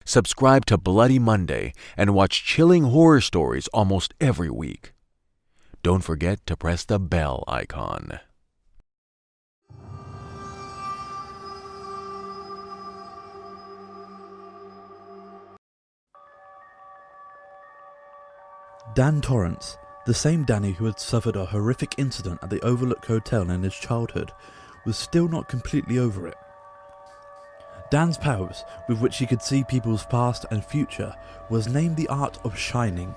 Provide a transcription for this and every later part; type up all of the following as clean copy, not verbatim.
Subscribe to Bloody Monday and watch chilling horror stories almost every week. Don't forget to press the bell icon. Dan Torrance, the same Danny who had suffered a horrific incident at the Overlook Hotel in his childhood, was still not completely over it. Dan's powers, with which he could see people's past and future, was named the art of shining.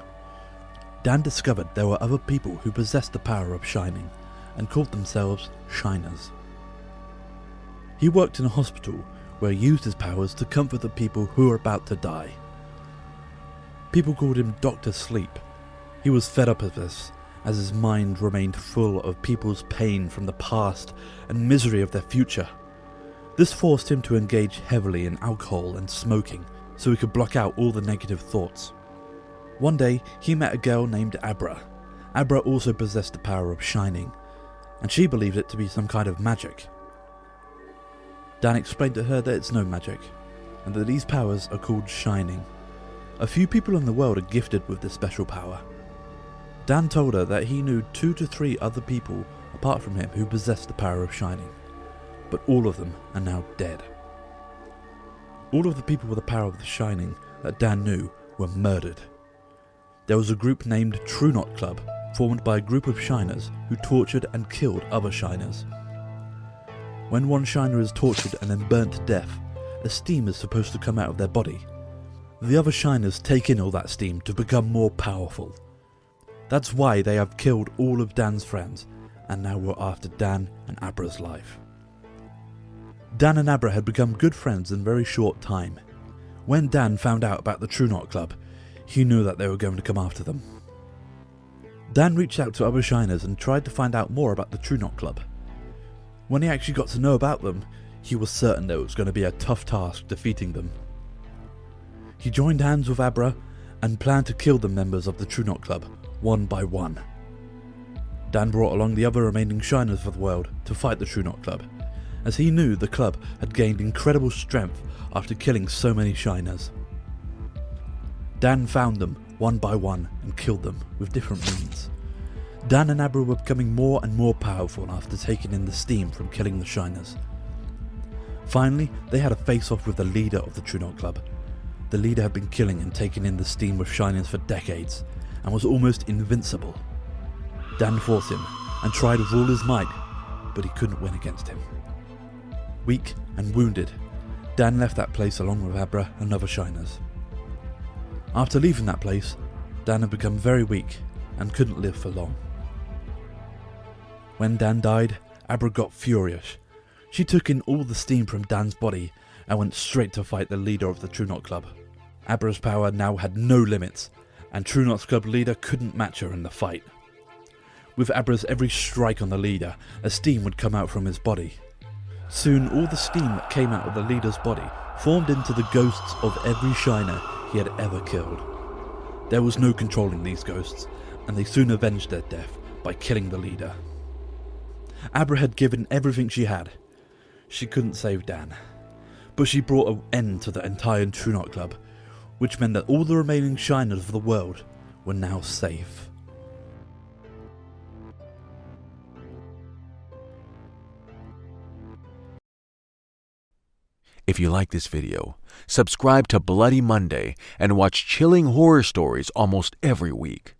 Dan discovered there were other people who possessed the power of shining, and called themselves shiners. He worked in a hospital where he used his powers to comfort the people who were about to die. People called him Dr. Sleep. He was fed up of this, as his mind remained full of people's pain from the past and misery of their future. This forced him to engage heavily in alcohol and smoking, so he could block out all the negative thoughts. One day, he met a girl named Abra. Abra also possessed the power of shining, and she believed it to be some kind of magic. Dan explained to her that it's no magic, and that these powers are called shining. A few people in the world are gifted with this special power. Dan told her that he knew 2 to 3 other people apart from him who possessed the power of shining, but all of them are now dead. All of the people with the power of the shining that Dan knew were murdered. There was a group named True Knot Club, formed by a group of shiners who tortured and killed other shiners. When one shiner is tortured and then burnt to death, a steam is supposed to come out of their body. The other shiners take in all that steam to become more powerful. That's why they have killed all of Dan's friends, and now were after Dan and Abra's life. Dan and Abra had become good friends in a very short time. When Dan found out about the True Knot Club, he knew that they were going to come after them. Dan reached out to other shiners and tried to find out more about the True Knot Club. When he actually got to know about them, he was certain that it was going to be a tough task defeating them. He joined hands with Abra and planned to kill the members of the True Knot Club, one by one. Dan brought along the other remaining shiners of the world to fight the True Knot Club, as he knew the club had gained incredible strength after killing so many shiners. Dan found them one by one and killed them with different means. Dan and Abra were becoming more and more powerful after taking in the steam from killing the shiners. Finally, they had a face-off with the leader of the True Knot Club. The leader had been killing and taking in the steam with shiners for decades, and was almost invincible. Dan fought him, and tried with all his might, but he couldn't win against him. Weak and wounded, Dan left that place along with Abra and other shiners. After leaving that place, Dan had become very weak and couldn't live for long. When Dan died, Abra got furious. She took in all the steam from Dan's body and went straight to fight the leader of the True Knot Club. Abra's power now had no limits, and True Knot's club leader couldn't match her in the fight. With Abra's every strike on the leader, a steam would come out from his body. Soon all the steam that came out of the leader's body formed into the ghosts of every shiner he had ever killed. There was no controlling these ghosts, and they soon avenged their death by killing the leader. Abra had given everything she had. She couldn't save Dan, but she brought an end to the entire True Knot Club, which meant that all the remaining shiners of the world were now safe. If you like this video, subscribe to Bloody Monday and watch chilling horror stories almost every week.